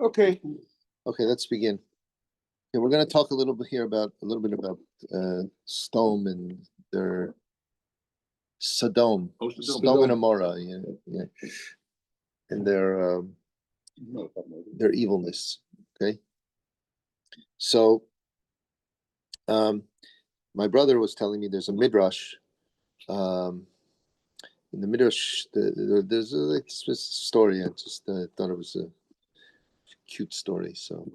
Okay. Okay, let's begin. Okay, we're going to talk a little bit about Sodom and their Sodom and Amorah, and their evilness. Okay, so my brother was telling me there's a midrash. In the midrash, there's like this story. I just thought it was a cute story. So.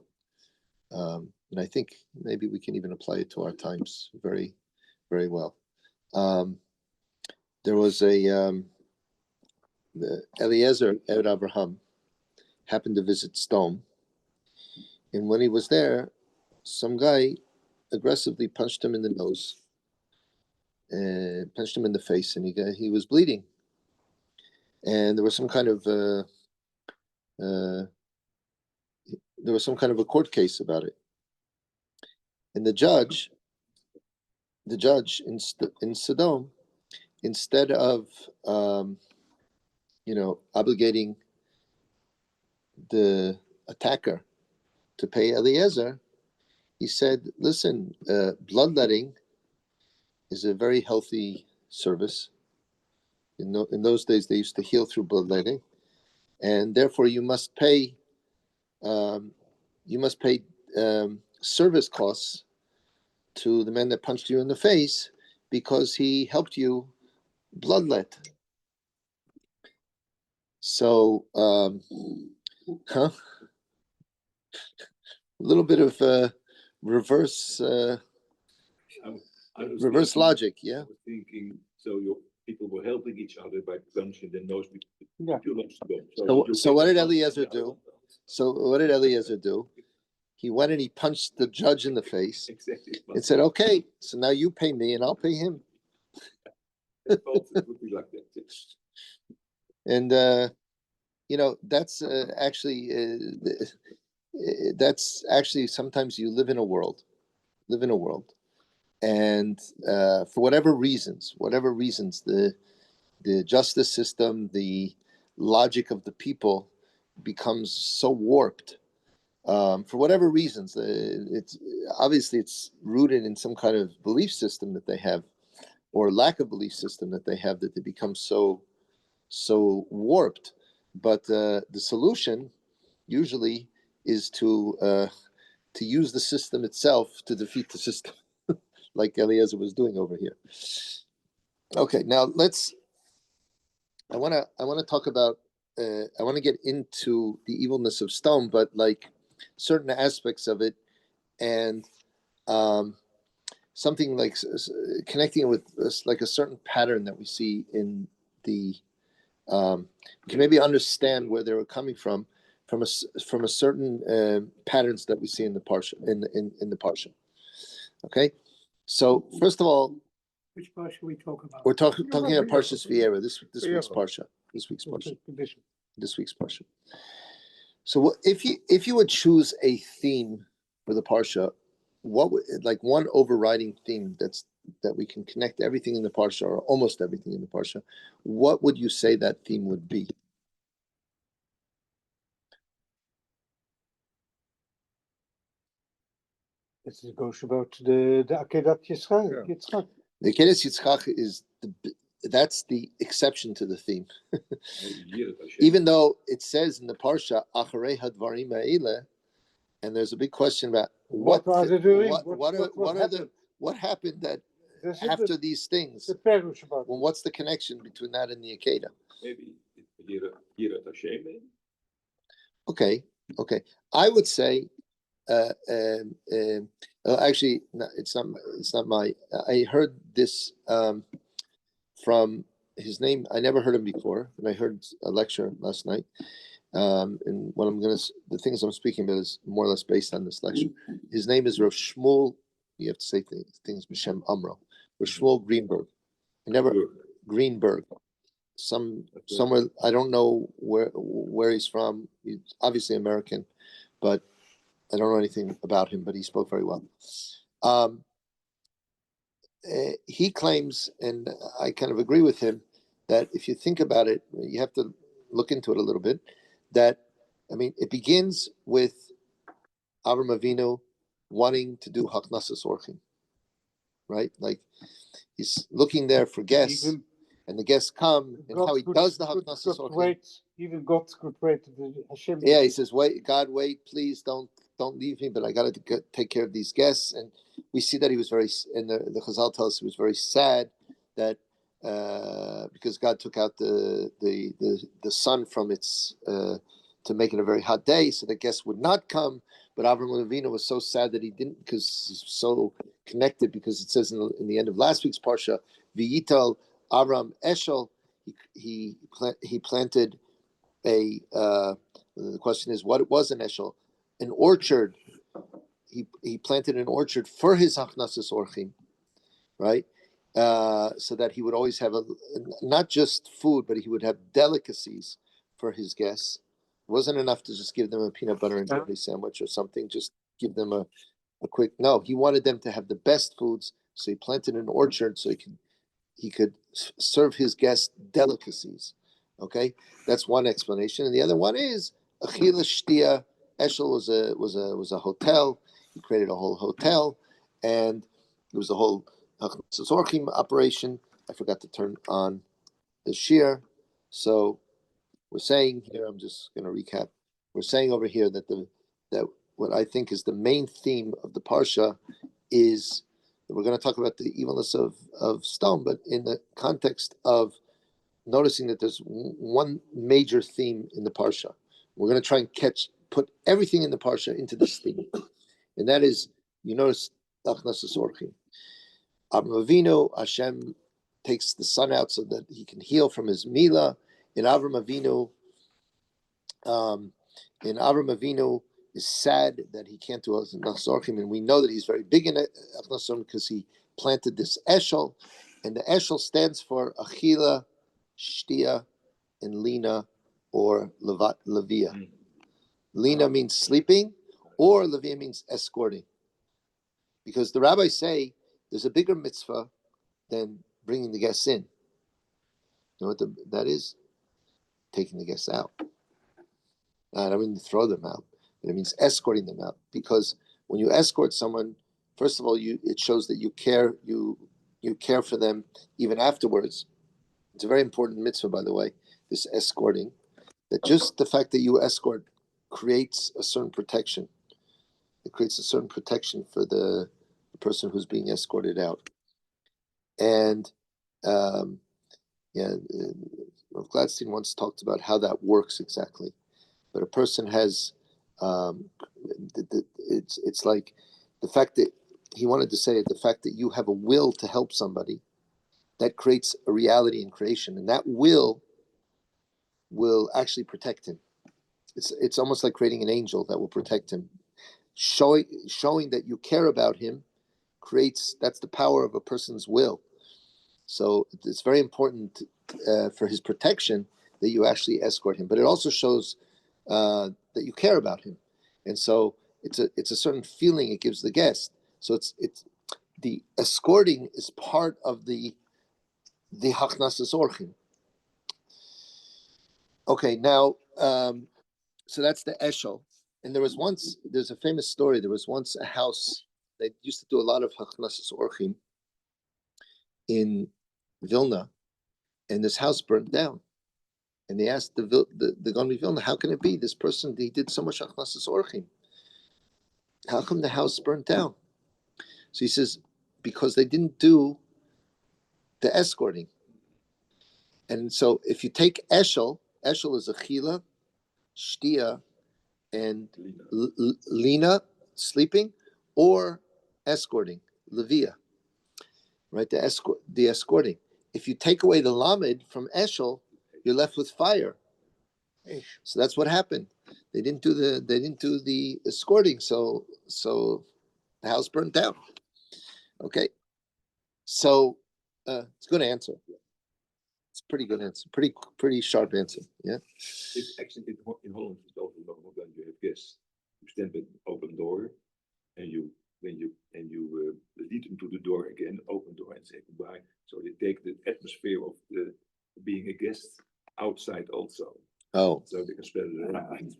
And I think maybe we can even apply it to our times very, very well. There was the Eliezer Ed Abraham happened to visit Sodom, and when he was there, some guy aggressively punched him in the nose, and punched him in the face, and he was bleeding, and there was some kind of a court case about it. And the judge in Sodom, instead of obligating the attacker to pay Eliezer, he said, "Listen, bloodletting is a very healthy service. In those days, they used to heal through bloodletting, and therefore you must pay service costs to the man that punched you in the face because he helped you bloodlet." So, a little bit of reverse logic, yeah. I was thinking, so your people were helping each other by punching the nose. So what did Eliezer do? He went and he punched the judge in the face and said, "Okay, so now you pay me and I'll pay him." And that's actually sometimes you live in a world, and for whatever reasons, the justice system, the logic of the people becomes so warped. For whatever reasons, it's rooted in some kind of belief system that they have, or lack of belief system that they have, that they become so warped. But the solution usually is to use the system itself to defeat the system, like Eliezer was doing over here. Okay, now I want to talk about. I want to get into the evilness of Sodom, but like certain aspects of it, and something like connecting it with like a certain pattern that we see in the. We can maybe understand where they were coming from a certain patterns that we see in the parsha in the parsha. Okay, so first of all, which parsha we talk about? We're talking about Parshas Vayera, this week's parsha. This week's parsha. So if you would choose a theme for the parsha, what would, like one overriding theme that we can connect everything in the parsha, or almost everything in the parsha, what would you say that theme would be? This goes about the Akedat Yitzchak. Yeah. The Akedat Yitzchak that's the exception to the theme. Even though it says in the parsha Acharei Hadvarim Ha'eleh, and there's a big question about what happened that after these things. Well, what's the connection between that and the Akedah? Maybe Yirat Hashem. Okay. I would say, actually, no, it's not my. I heard this from his name. I never heard him before, and I heard a lecture last night. And the things I'm speaking about is more or less based on this lecture. His name is Rav Shmuel. You have to say things B'Shem Amro. Rav Shmuel Greenberg. Somewhere, I don't know where he's from. He's obviously American, but I don't know anything about him. But he spoke very well. He claims, and I kind of agree with him, that if you think about it, you have to look into it a little bit, that I mean, it begins with Avram Avinu wanting to do Haknasas Orchim, right? Like he's looking there for guests, Even and the guests come, and how he does the Haknasas Orchim. wait, even God could wait. Hashem. Yeah, he says, "Wait, God, wait, please, don't leave me, but I got to take care of these guests." And we see that he was very, and the Chazal tells us he was very sad that because God took out the sun from its to make it a very hot day, so the guests would not come. But Avram Avinu was so sad that he didn't, because he's so connected. Because it says in the end of last week's parsha, V'yital Avram Eshel, he planted a. The question is, what was an eshel? An orchard. He planted an orchard for his Hachnasas Orchim, right? So that he would always have not just food, but he would have delicacies for his guests. It wasn't enough to just give them a peanut butter and jelly sandwich or something. Just give them a quick. No, he wanted them to have the best foods. So he planted an orchard so he could serve his guests delicacies. Okay, that's one explanation, and the other one is Achila Shtia. Eshel was a hotel. He created a whole hotel, and it was a whole Zorchim operation. I forgot to turn on the shear, so we're saying here. I'm just going to recap. We're saying over here that what I think is the main theme of the parsha is that we're going to talk about the evilness of Sodom, but in the context of noticing that there's one major theme in the parsha. We're going to try and put everything in the parsha into this theme, and that is, you notice Achnasas Orchim. Avram Avinu, Hashem takes the sun out so that he can heal from his mila. In Avram Avinu is sad that he can't do Achnasas Orchim, and we know that he's very big in Achnasas Orchim because he planted this eshel, and the eshel stands for Achila, Shtia, and Lina, or Levia. Lina means sleeping, or Levia means escorting. Because the rabbis say there's a bigger mitzvah than bringing the guests in. You know what that is? Taking the guests out. I don't mean to throw them out, but it means escorting them out. Because when you escort someone, first of all, it shows that you care for them even afterwards. It's a very important mitzvah, by the way, this escorting. That just the fact that you escort creates a certain protection. It creates a certain protection for the person who's being escorted out. And Rav Gladstein once talked about how that works exactly. But a person has, it's like the fact that he wanted to say the fact that you have a will to help somebody, that creates a reality in creation, and that will actually protect him. It's almost like creating an angel that will protect him. Showing that you care about him that's the power of a person's will. So it's very important for his protection that you actually escort him. But it also shows that you care about him, and so it's a certain feeling it gives the guest. So it's the escorting is part of the Hachnasas Orchim. Okay, now, so that's the Eshel. And there's a famous story. There was once a house that used to do a lot of Hachnasas Orchim in Vilna, and this house burned down. And they asked the Gaon of Vilna, how can it be? This person, he did so much Hachnasas Orchim. How come the house burned down? So he says, because they didn't do the escorting. And so if you take Eshel is Achila, Shtia, and Lina, sleeping, or escorting, Levia, right? The escorting. If you take away the Lamed from Eshel, you're left with fire. So that's what happened. They didn't do the escorting, so the house burned down. Okay, so it's a good answer. It's a pretty good answer. Pretty sharp answer. Yeah. It's actually in Holland when you have guests, you stand with an open door, and you lead them to the door again, open door, and say goodbye. So they take the atmosphere of being a guest outside also. Oh. So they can spread it around.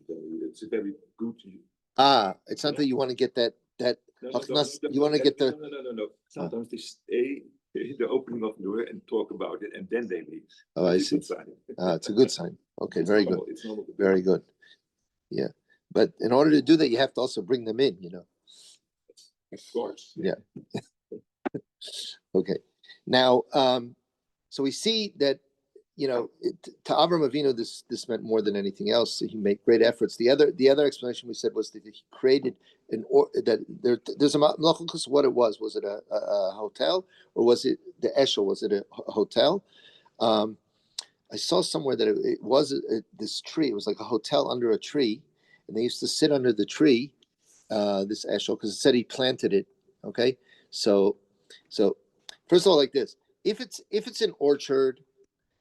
it's a very good. It's not that you want to get that you want to get the. No. Sometimes they stay the opening of the door and talk about it, and then they leave. Oh, I see. It's a good sign. Okay, very good. It's normal. Very good. Yeah, but in order to do that, you have to also bring them in. Of course. Yeah. Okay. Now, so we see that to Avram Avinu, this meant more than anything else. He made great efforts. The other explanation we said was that he created there's a malachus. What it was it a hotel, or was it the eshel? Was it a hotel? I saw somewhere that it was this tree. It was like a hotel under a tree, and they used to sit under the tree, this eshel, because it said he planted it. Okay, so first of all, like this, if it's an orchard,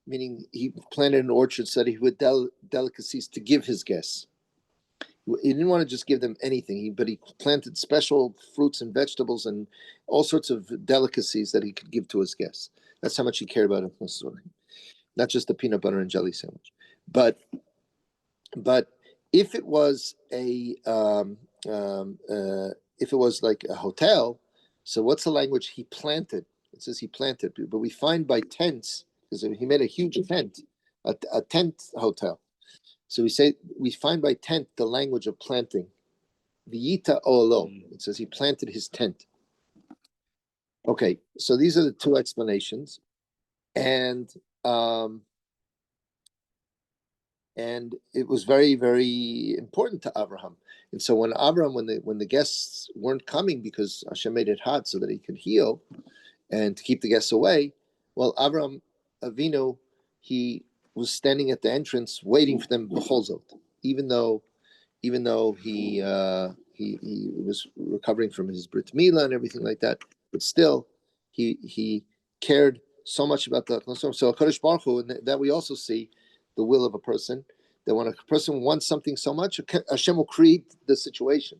meaning he planted an orchard so that he would delicacies to give his guests. He didn't want to just give them anything, but he planted special fruits and vegetables and all sorts of delicacies that he could give to his guests. That's how much he cared about him. Not just the peanut butter and jelly sandwich, but if it was if it was like a hotel, so what's the language? He planted. It says he planted, but we find by tents, because he made a huge tent, a tent hotel. So we find by tent the language of planting. V'yita olo. It says he planted his tent. Okay, so these are the two explanations, and it was very, very important to Abraham. And so when the guests weren't coming because Hashem made it hot so that he could heal and to keep the guests away, well, Abraham Avinu, he was standing at the entrance waiting for them, even though he was recovering from his brit milah and everything like that, but still he cared so much about the so HaKadosh Baruch Hu, and that we also see the will of a person, that when a person wants something so much, Hashem will create the situation.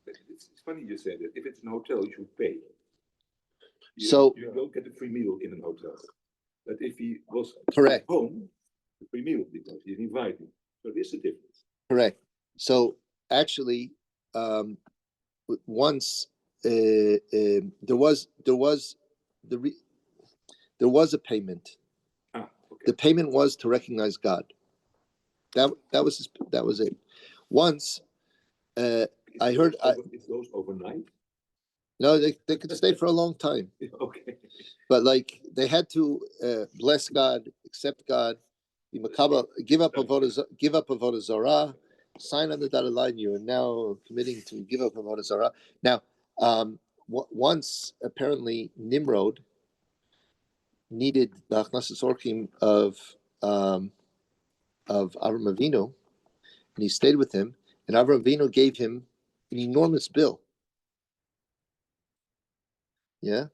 It's funny you say that. If it's an hotel, you should pay. You don't get a free meal in a hotel. But if he was correct home, a free meal because he's invited. So there's a difference. Correct. So actually, once there was a payment. Okay. The payment was to recognize God. That was it. Once I heard it goes overnight. No, they could stay for a long time. Okay. But they had to bless God, accept God, give up avodah zarah, sign on the dotted line. You are now committing to give up avodah zarah. Now, once apparently Nimrod needed the achnasas orchim of Avram Avinu, and he stayed with him, and Avram Avinu gave him an enormous bill. Yeah,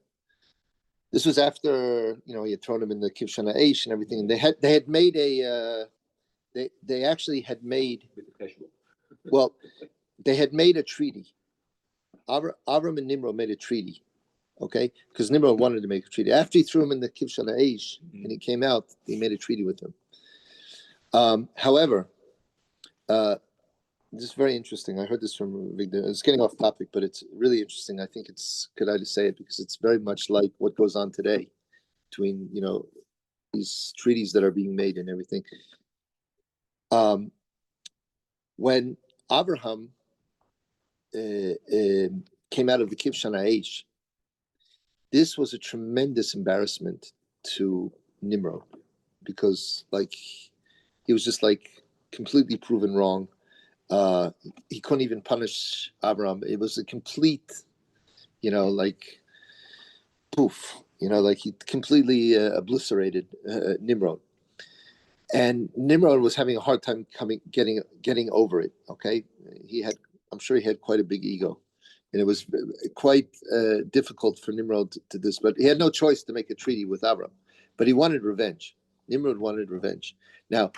this was after he had thrown him in the Cheshvan and everything, and they had made a they actually had made they had made a treaty. Avram and Nimrod made a treaty, okay, because Nimrod wanted to make a treaty after he threw him in the Cheshvan and he came out. They made a treaty with him. However, this is very interesting. I heard this from Victor. It's getting off topic, but it's really interesting. I think could I just say it because it's very much like what goes on today between these treaties that are being made and everything. When Abraham came out of the Cheshvan, this was a tremendous embarrassment to Nimrod because he was just completely proven wrong. He couldn't even punish Abraham. It was a complete, poof. He completely obliterated Nimrod, and Nimrod was having a hard time getting over it. Okay, I'm sure he had quite a big ego, and it was quite difficult for Nimrod to this. But he had no choice to make a treaty with Abraham. But he wanted revenge. Nimrod wanted revenge. Now,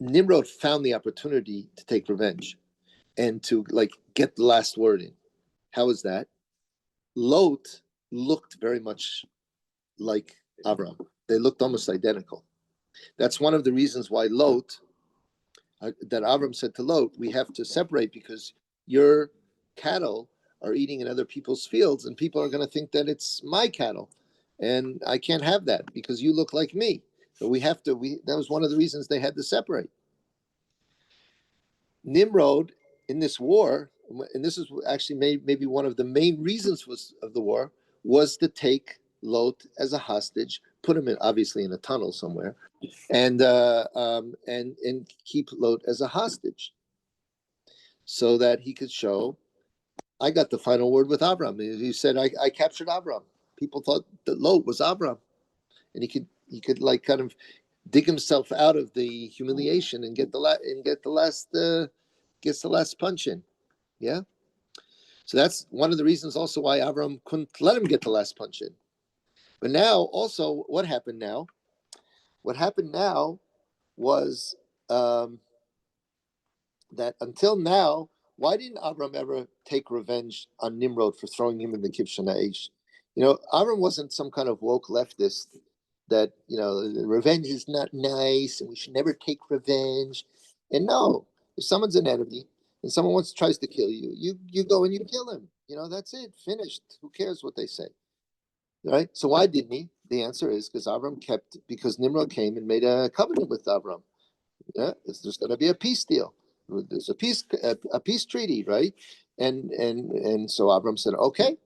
Nimrod found the opportunity to take revenge and to get the last word in. How was that? Lot looked very much like Abraham. They looked almost identical. That's one of the reasons why Lot that Avram said to Lot, we have to separate because your cattle are eating in other people's fields, and people are going to think that it's my cattle, and I can't have that because you look like me. So we have to. That was one of the reasons they had to separate. Nimrod in this war, and this is actually maybe one of the main reasons of the war, was to take Lot as a hostage, put him obviously in a tunnel somewhere, and keep Lot as a hostage, so that he could show, I got the final word with Abram. He said, I captured Abram. People thought that Lot was Abram, and he could like kind of dig himself out of the humiliation and get the last punch in. Yeah. So that's one of the reasons also why Avram couldn't let him get the last punch in. But now also what happened now? What happened now was that until now, why didn't Avram ever take revenge on Nimrod for throwing him in the Kibshan Aish? Avram wasn't some kind of woke leftist that, revenge is not nice and we should never take revenge. And no, if someone's an enemy and someone tries to kill you, you go and you kill him. That's it, finished. Who cares what they say? Right? So why didn't he? The answer is because Nimrod came and made a covenant with Avram. Yeah, there's going to be a peace deal. There's a peace treaty, right? And so Avram said, okay,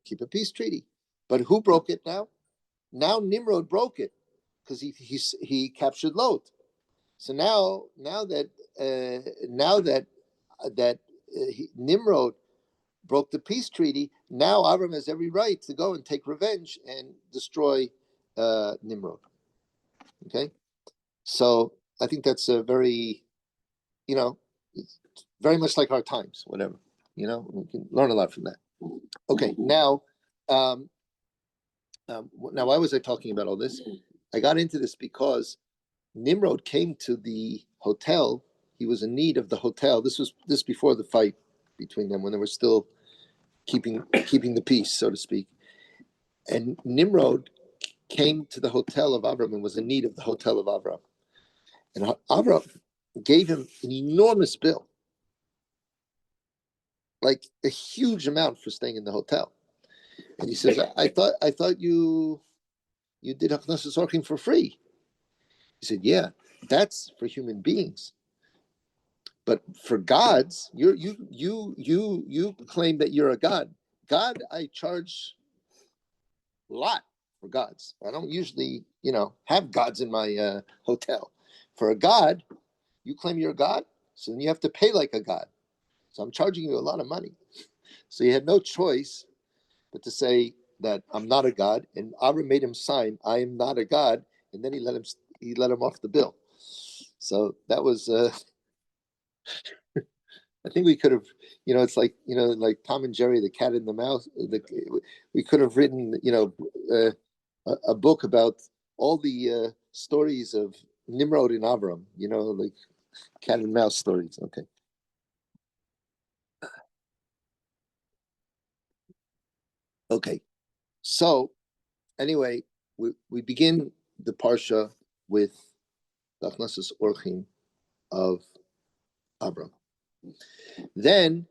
keep a peace treaty. But who broke it now? Now Nimrod broke it because he captured Lot. So now that Nimrod broke the peace treaty, now Avram has every right to go and take revenge and destroy Nimrod. Okay, so I think that's a very, it's very much like our times. Whatever, we can learn a lot from that. Okay, now, now why was I talking about all this? I got into this because Nimrod came to the hotel. He was in need of the hotel. This before the fight between them, when they were still keeping the peace, so to speak. And Nimrod came to the hotel of Avram and was in need of the hotel of Avram. And Avram gave him an enormous bill, like a huge amount for staying in the hotel. And he says, I thought you did Hachnasas Orchim for free. He said, yeah, that's for human beings. But for gods, you claim that you're a god. God, I charge a lot for gods. I don't usually, have gods in my hotel. For a god, you claim you're a god, so then you have to pay like a god. So I'm charging you a lot of money. So he had no choice but to say that I'm not a god, and Avram made him sign, I am not a god, and then he let him off the bill. So that was I think we could have, it's like, like Tom and Jerry, the cat and the mouse. We could have written, a book about all the stories of Nimrod and Avram, like cat and mouse stories. Okay. Okay. So anyway, we begin the Parsha with the Achnasas Orchim of Avram. Then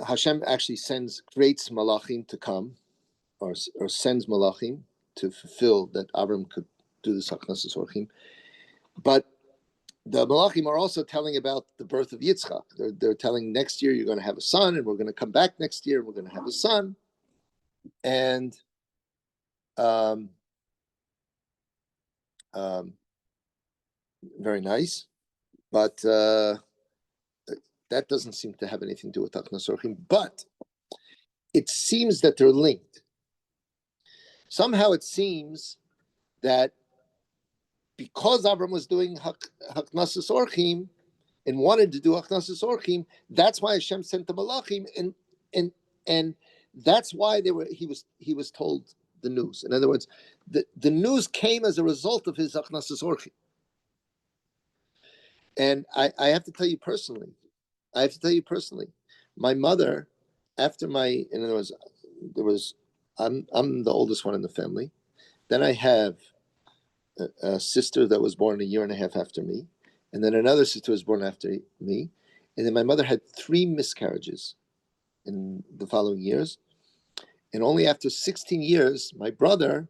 Hashem actually creates malachim to come, or sends malachim to fulfill that Avram could do the Achnasas Orchim. But the malachim are also telling about the birth of Yitzchak. They're telling next year you're going to have a son, and we're going to come back next year and we're going to have a son. And very nice, but that doesn't seem to have anything to do with Achnasas Orchim. But it seems that they're linked. Somehow it seems that because Avram was doing Achnasas Orchim and wanted to do Achnasas Orchim, that's why Hashem sent the Malachim, and that's why he was told the news. In other words, the news came as a result of his Achnasas Orchim. And I have to tell you personally, my mother, in other words, I'm the oldest one in the family. Then I have a sister that was born a year and a half after me, and then another sister was born after me, and then my mother had 3 miscarriages in the following years, and only after 16 years, my brother,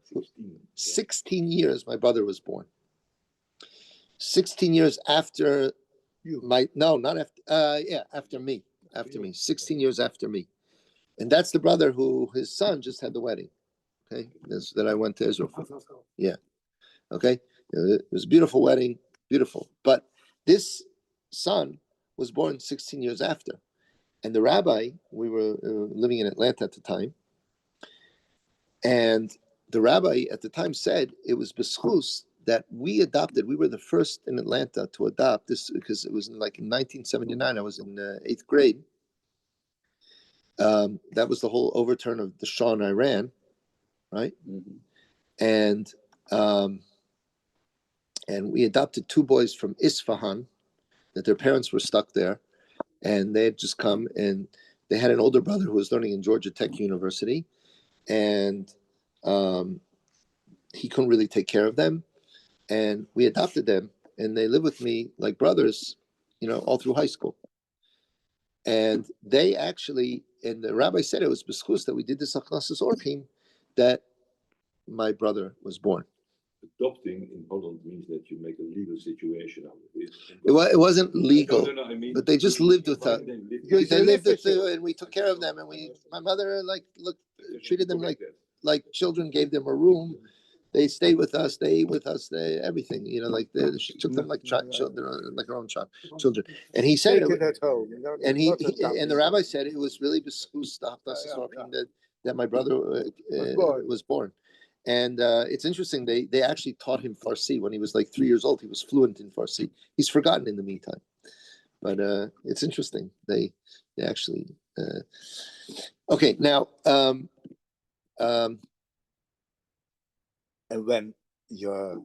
16 years, my brother was born. 16 years after not after, after me, 16 years after me. And that's the brother who his son just had the wedding. Okay, that I went to Israel for. Yeah. Okay, it was a beautiful wedding, beautiful. But this son was born 16 years after. And the rabbi, we were living in Atlanta at the time, and the rabbi at the time said it was b'schus that we adopted. We were the first in Atlanta to adopt this, because it was in 1979. I was in 8th grade. That was the whole overturn of the Shah in Iran, right? Mm-hmm. And we adopted 2 boys from Isfahan, that their parents were stuck there, and they had just come, and they had an older brother who was learning in Georgia Tech University, and he couldn't really take care of them, and we adopted them, and they lived with me like brothers, all through high school. And they actually, and the rabbi said it was b'schus that we did this achnasas orchim, that my brother was born. Adopting in Holland means that you make a legal situation out of it. It wasn't legal, no, I mean, but they just lived with us. They lived with us, and we took care of them, and my mother treated them like children, gave them a room. They stayed with us. They ate with us. Everything, she took them like children, like her own children. And he said it at home. And and the rabbi said it was really b'schus that my brother was born. And it's interesting. They actually taught him Farsi when he was like 3 years old. He was fluent in Farsi. He's forgotten in the meantime, but it's interesting. They actually. Okay, now. And when you're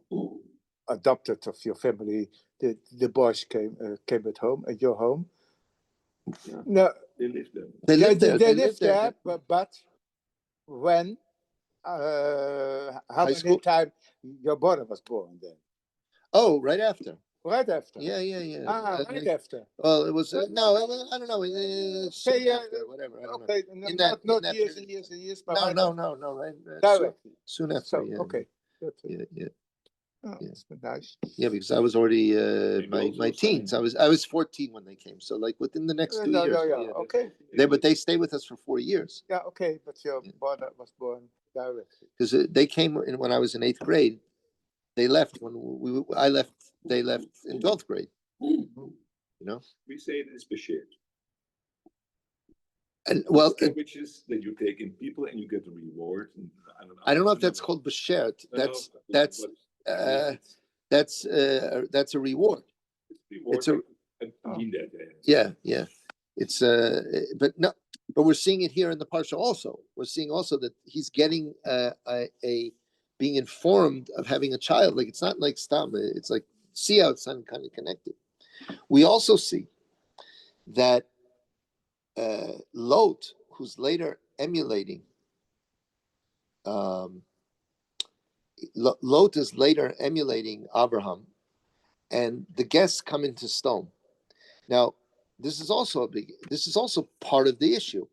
adopted of your family, the boys came at home, at your home. Yeah. No, they lived there. They lived there. But when how many times your brother was born then? Oh, right after. Right after. Yeah. Right after. Well, it was no. I don't know. Whatever. I don't know. Not years and years and years. But no. Right. Directly. Soon after. So, yeah. Okay. Yeah. Oh, that's nice. Yeah, because I was already my teens. I was 14 when they came. So within the next 2 years. Yeah. Okay. But they stayed with us for 4 years. Yeah. Okay. But your brother was born directly. Because they came when I was in 8th grade. They left when I left. They left in 12th grade. We say it is beshared. And which is that you take in people and you get a reward. And I don't know if that's called beshert. That's a reward. It's a yeah. It's but we're seeing it here in the parsha also. We're seeing also that he's getting a being informed of having a child. Like it's not like stam. It's like see how it's kind of connected. We also see that Lot, who's later emulating. Lot is later emulating Abraham, and the guests come into Sodom. Now, this is also part of the issue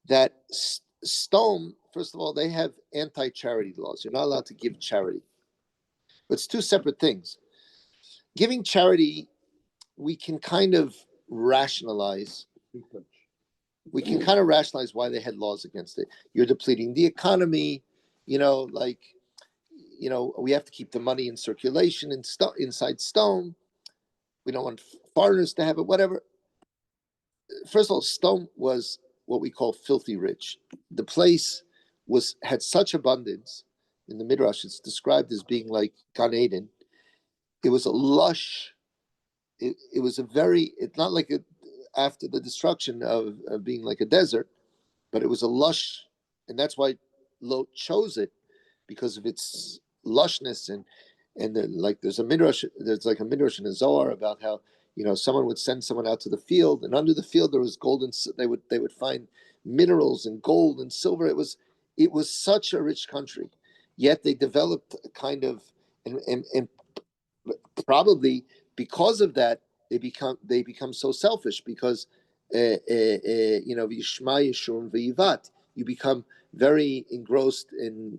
that Sodom, first of all, they have anti-charity laws. You're not allowed to give charity. But it's 2 separate things. Giving charity, we can kind of rationalize. We can kind of rationalize why they had laws against it. You're depleting the economy, we have to keep the money in circulation inside Sodom. We don't want foreigners to have it, whatever. First of all, Sodom was what we call filthy rich. The place had such abundance. In the Midrash, it's described as being like Gan Eden. It was a lush. It was it's not like after the destruction of being like a desert, but it was a lush, and that's why Lot chose it, because of its lushness and there's a midrash in a Zohar about how someone would send someone out to the field, and under the field there was gold, and they would find minerals and gold and silver. It was such a rich country, yet they developed a kind of and probably because of that they become so selfish because v'yishma yeshurun v'yivat, you become very engrossed in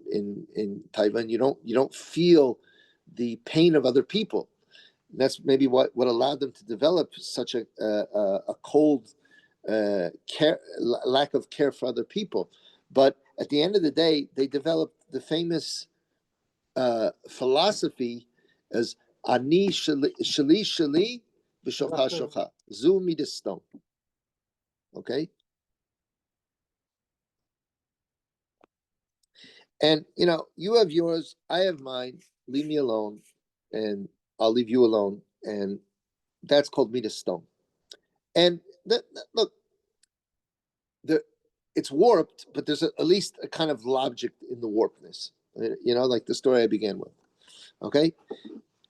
taiva. You don't feel the pain of other people. And that's maybe what allowed them to develop such a cold care, lack of care for other people. But at the end of the day, they developed the famous philosophy as ani shali shali v'shalcha shalcha, zu midas stone. Okay, and you have yours, I have mine. Leave me alone, and I'll leave you alone, and that's called midas stone. And look, it's warped, but there's at least a kind of logic in the warpedness. Like the story I began with. Okay,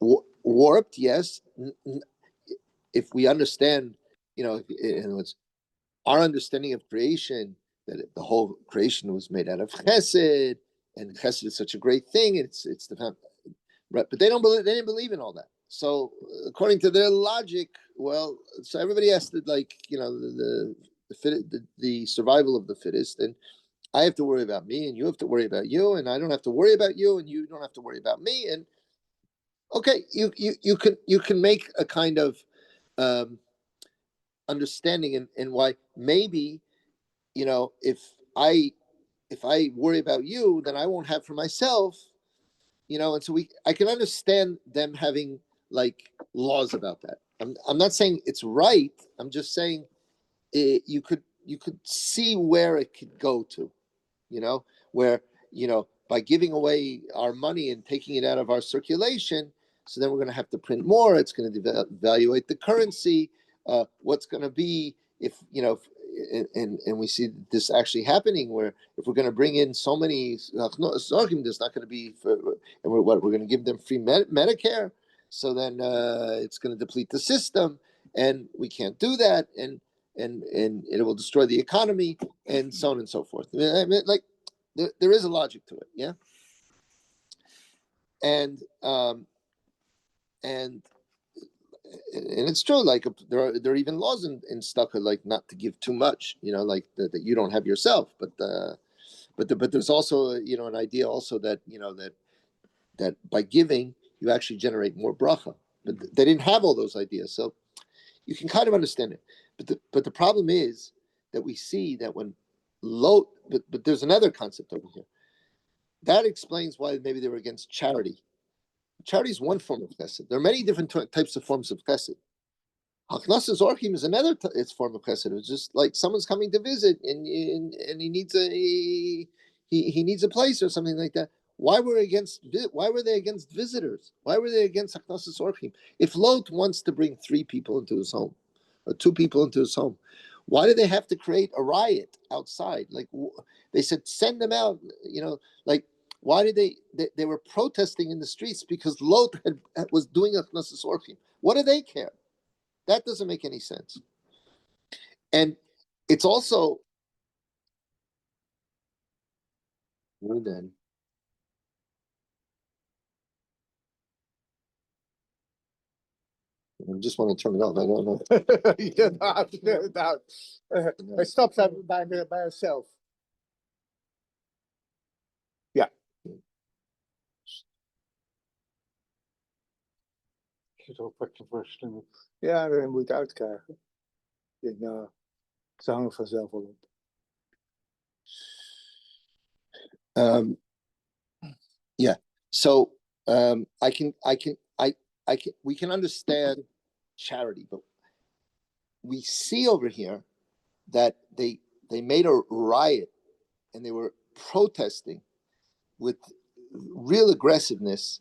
warped, yes. If we understand, in other words, our understanding of creation, that the whole creation was made out of chesed, and chesed is such a great thing. It's the right, but they didn't believe in all that. So according to their logic, well, so everybody has to the survival of the fittest, and I have to worry about me, and you have to worry about you, and I don't have to worry about you, and you don't have to worry about me. And okay, you can make a kind of understanding and why maybe if I worry about you, then I won't have for myself, and so I can understand them having like laws about that. I'm not saying it's right. I'm just saying you could see where it could go to, where by giving away our money and taking it out of our circulation, so then we're going to have to print more. It's going to devaluate the currency. What's going to be if and we see this actually happening, where if we're going to bring in so many Zorkim, there's not going to be and we're going to give them free Medicare, so then it's going to deplete the system, and we can't do that, and it will destroy the economy, and so on and so forth. I mean, like there is a logic to it, yeah. And it's true. Like there are even laws in Stucca, like not to give too much. Like that you don't have yourself. But there's also an idea also that that by giving you actually generate more bracha. But they didn't have all those ideas, so you can kind of understand it. But the problem is that we see that when low. But there's another concept over here that explains why maybe they were against charity. Charity is one form of chesed. There are many different types of forms of chesed. Haknasas orchim is another its form of chesed. It's just like someone's coming to visit and he needs he needs a place or something like that. Why were they against visitors? Why were they against Haknasas orchim? If Lot wants to bring 3 people into his home or 2 people into his home, why do they have to create a riot outside? Like they said, send them out. Like. Why did they were protesting in the streets because Lot was doing Achnasas Orchim? What do they care? That doesn't make any sense. And it's also then. I just want to turn it off. I don't know. You don't have to do that. It stops by itself. Ja. Ja, dat moet je uitkrijgen. Nou, ze hangen vanzelf wel op. Yeah. So we can understand charity, but we see over here that they made a riot and they were protesting with real aggressiveness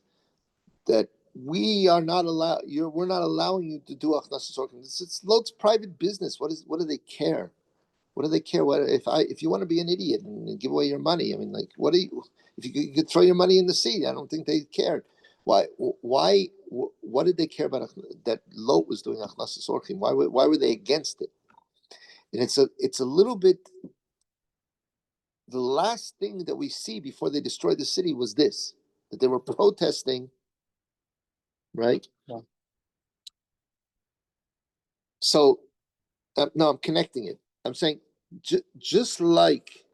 that we are not allowed. We're not allowing you to do achnasas orchim. It's Lot's private business. What do they care? What do they care? What if you want to be an idiot and give away your money? I mean, like, if you could throw your money in the sea? I don't think they cared. Why? What did they care about that Lot was doing achnasas orchim? Why were they against it? And it's a little bit. The last thing that we see before they destroyed the city was this: that they were protesting right? Yeah. So, no, I'm connecting it. I'm saying just like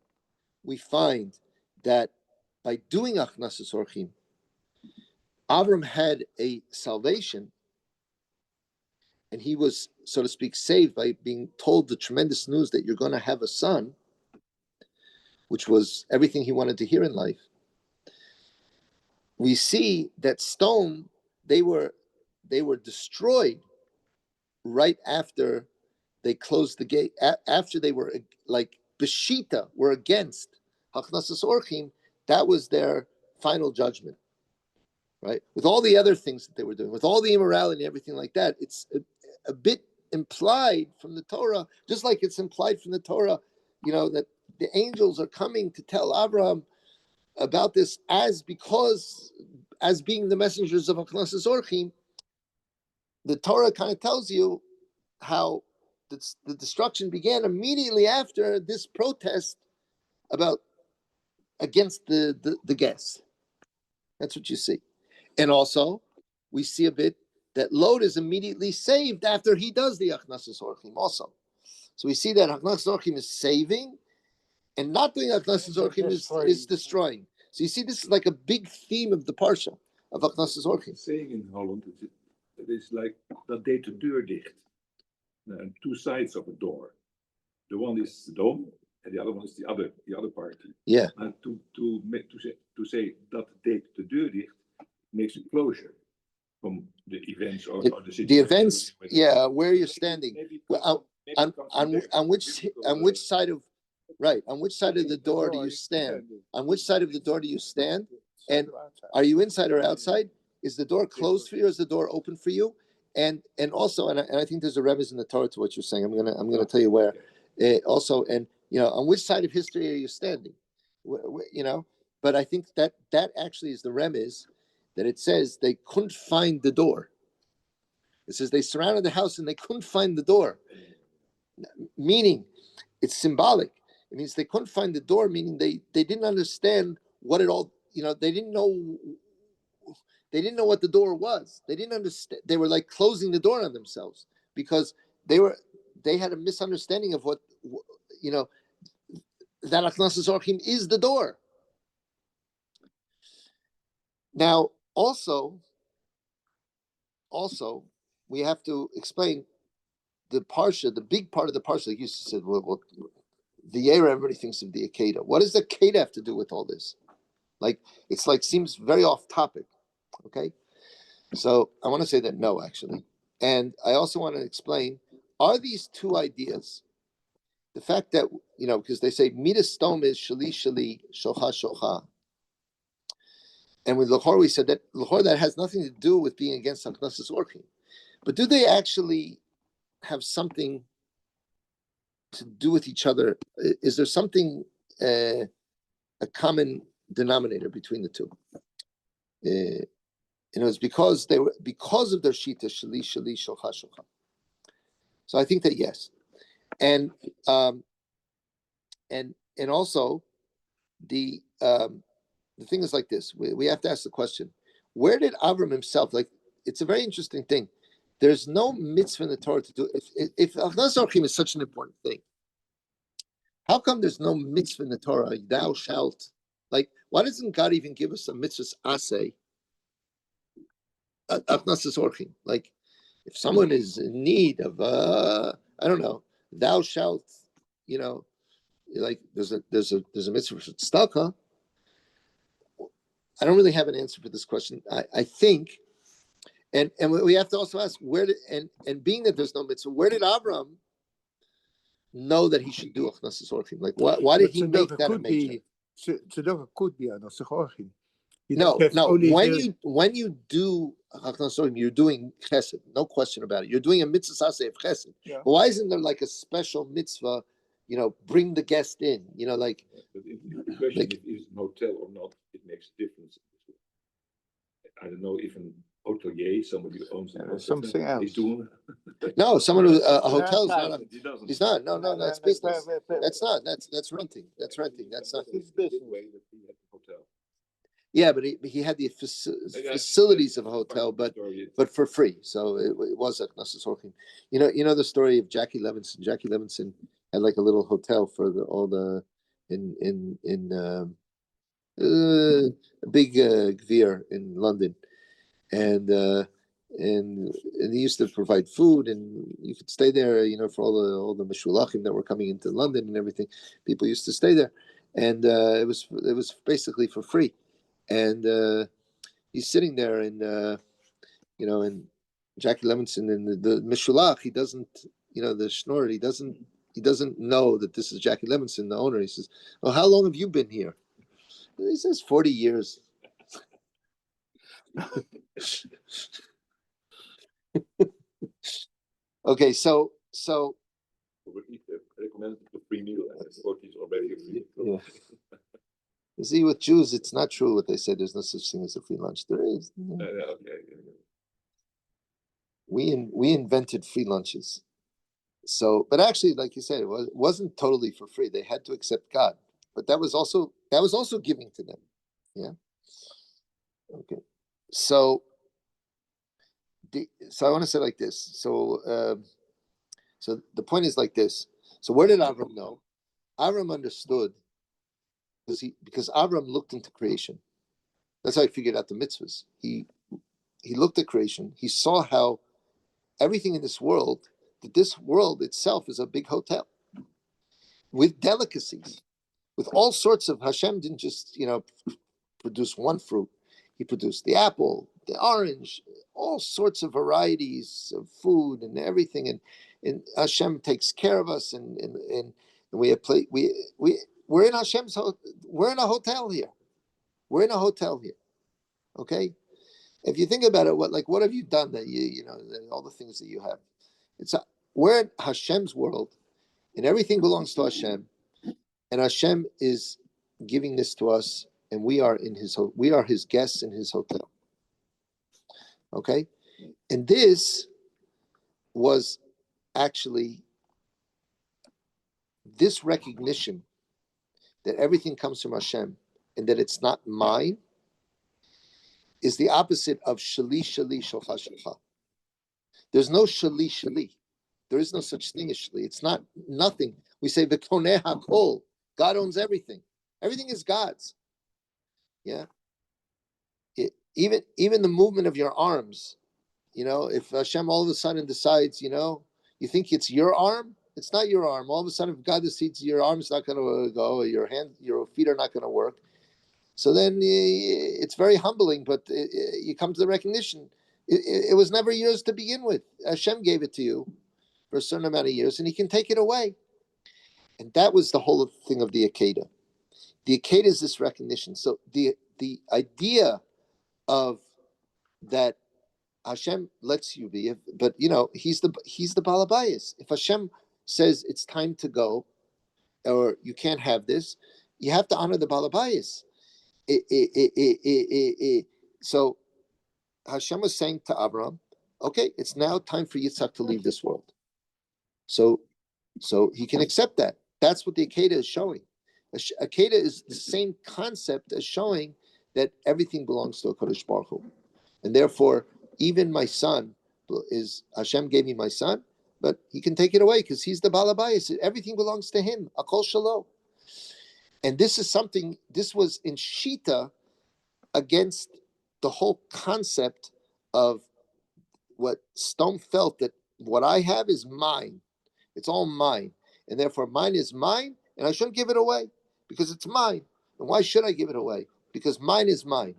we find that by doing Achnasas Orchim, Avram had a salvation, and he was, so to speak, saved by being told the tremendous news that you're going to have a son, which was everything he wanted to hear in life. We see that Sodom, they were destroyed right after they closed the gate, after they were like Beshita were against Hachnasas Orchim. That was their final judgment, right? With all the other things that they were doing, with all the immorality and everything like that, it's a bit implied from the Torah, just like it's implied from the Torah, that the angels are coming to tell Abraham about this as being the messengers of Hachnasas Orchim. The Torah kind of tells you how the destruction began immediately after this protest against the guests. That's what you see. And also, we see a bit that Lot is immediately saved after he does the Achnasas Orchim also. So we see that Achnasas Orchim is saving, and not doing Achnasas Orchim is destroying. So you see, this is like a big theme of the Parsha of Achnasas Orchim. Saying in Holland, it is like dat deed de deur dicht. Two sides of a door. The one is Sodom, and the other one is the other party. Yeah. And to say that deed de deur dicht makes a closure from the events or the situation. The events, yeah, where you're standing. On which side of the door do you stand? On which side of the door do you stand? And are you inside or outside? Is the door closed for you? Or is the door open for you? And also, and I think there's a remez in the Torah to what you're saying. I'm gonna tell you where. Also, and on which side of history are you standing? But I think that actually is the remez, that it says they couldn't find the door. It says they surrounded the house and they couldn't find the door. Meaning, it's symbolic. It means they couldn't find the door, meaning they didn't understand what it all, they didn't know what the door was. They didn't understand. They were like closing the door on themselves because they had a misunderstanding of what, that Achnasas Orchim is the door. Now, also, we have to explain the Parsha, the big part of the Parsha, like you said, the Yera, everybody thinks of the Akedah. What does the Akedah have to do with all this? Seems very off topic. Okay, so I want to say that no, actually, and I also want to explain: are these two ideas, the fact that because they say midas stom is shali shali, shocha shocha, and with Lachor we said that Lachor that has nothing to do with being against Achnasas Orchim, but do they actually have something to do with each other? Is there something a common denominator between the two? It's because of their shita shali shali shocha shocha. So I think that yes, and also the thing is like this. We have to ask the question: where did Avram himself? It's a very interesting thing. There's no mitzvah in the Torah to do. If Achnasas Orchim is such an important thing, how come there's no mitzvah in the Torah? Thou shalt. Why doesn't God even give us a mitzvah aseh? Achnasas Orchim. If someone is in need of I don't know, thou shalt, there's a mitzvah for tzedakah. I don't really have an answer for this question. I think, and we have to also ask and being that there's no mitzvah, where did Abraham know that he should do Achnasas Orchim? Why did he make that a major? Tzedakah could be Achnasas Orchim. No. When you do Achnasas Orchim, you're doing chesed, no question about it. You're doing a mitzvah aseh of chesed. Yeah. But why isn't there a special mitzvah? Bring the guest in. But the question if it's an hotel or not, it makes a difference. I don't know if an hotelier, somebody who owns something else. Is doing. No, someone who a hotel is not. He's not. No, that's business. That's not. That's renting. That's renting. That's not. It's business way that we have a hotel. Yeah, but he had the facilities of a hotel, but for free. So it was at Knesset Orchim. You know the story of Jackie Levinson. Jackie Levinson had like a little hotel for all the in a big gvir in London, and he used to provide food, and you could stay there. For all the meshulachim that were coming into London and everything, people used to stay there, and it was basically for free. And he's sitting there, and and Jackie Levinson and the Mishulach, he doesn't, the Schnorr, he doesn't know that this is Jackie Levinson, the owner. He says, "Well, how long have you been here?" He says, 40 years. Okay, so recommended the free meal, and 40 is already a free meal. Yeah. You see, with Jews, it's not true what they say. There's no such thing as a free lunch. There is. Okay. We invented free lunches. So, but actually, like you said, it wasn't totally for free. They had to accept God, but that was also giving to them. Yeah. Okay. So I want to say like this. So the point is like this. So where did Avram know? Avram understood because Avram looked into creation. That's how he figured out the mitzvahs. He looked at creation. He saw how everything in this world, that this world itself is a big hotel with delicacies, with all sorts of. Hashem didn't just produce one fruit. He produced the apple, the orange, all sorts of varieties of food and everything, and Hashem takes care of us, and we have we're in Hashem's we're in a hotel here. We're in a hotel here. Okay, if you think about it, what have you done that all the things that you have? We're in Hashem's world, and everything belongs to Hashem, and Hashem is giving this to us, and we are his guests in his hotel. Okay, and this was actually this recognition that everything comes from Hashem and that it's not mine is the opposite of shali shali shalcha shalcha. There's no shali shali. There is no such thing as shali. It's not nothing. We say v'koneh hakol. God owns everything. Everything is God's. Yeah. Even the movement of your arms. If Hashem all of a sudden decides, you think it's your arm, it's not your arm. All of a sudden, if God decides your arm's not going to go, or your feet are not going to work, so then it's very humbling. But you come to the recognition, it was never yours to begin with. Hashem gave it to you for a certain amount of years, and He can take it away. And that was the whole thing of the Akedah. The Akedah is this recognition. So the idea of that Hashem lets you be, but He's the Balabayas. If Hashem says it's time to go, or you can't have this, you have to honor the Balabayas. So Hashem was saying to Abraham, okay, it's now time for Yitzhak to leave this world. So he can accept that. That's what the Akedah is showing. Akedah is the same concept as showing that everything belongs to HaKadosh Baruch Hu. And therefore, even my son Hashem gave me my son, but He can take it away because He's the Balabayas. Everything belongs to Him. Akol Shalom. And this was in Shita against the whole concept of what Stone felt, that what I have is mine. It's all mine. And therefore mine is mine, and I shouldn't give it away because it's mine. And why should I give it away? Because mine is mine.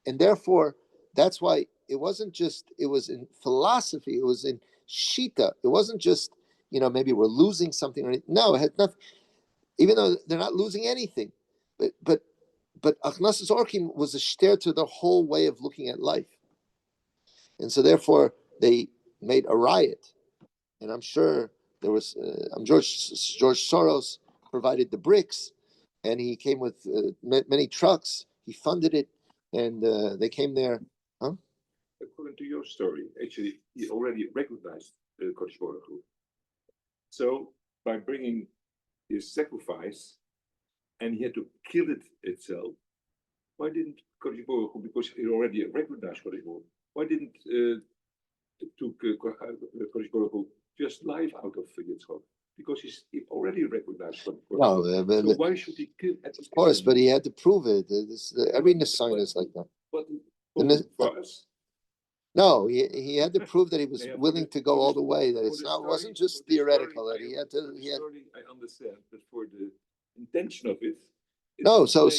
And therefore, that's why it was in philosophy, it was in Shita. It wasn't just, maybe we're losing something. No, it had nothing. Even though they're not losing anything. But Achnasas Orchim was a shter to the whole way of looking at life. And so therefore, they made a riot. And I'm sure there was, George Soros provided the bricks, and he came with many trucks. He funded it, and they came there. Huh? According to your story, actually, he already recognized Kodesh Baruch Hu. So by bringing his sacrifice, and he had to kill it itself, why didn't Kodesh Baruch Hu, because he already recognized Kodesh Baruch Hu, why didn't took Kodesh Baruch Hu just life out of Yitzchak? Because he already recognized Kodesh Baruch Hu. No, So why should he kill? Of course, but he had to prove it. Every Nisayan is like that. But For us? No, he had to prove that he was willing to go all the way. That it wasn't just theoretical. That he had to. I understand, but for the intention of it. No, so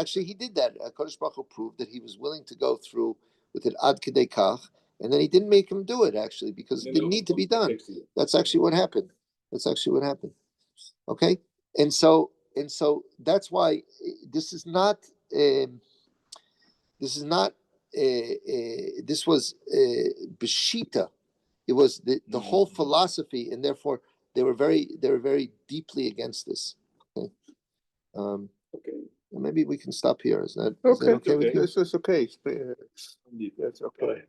actually he did that. Kodesh Baruch Hu proved that he was willing to go through with it ad kedei kach, and then he didn't make him do it actually because it didn't need to be done. That's actually what happened. Okay, and so that's why this is not. This was Beshita. It was the whole philosophy, and therefore they were very deeply against this. Okay. Maybe we can stop here. Is that okay with you? This is okay. That's okay.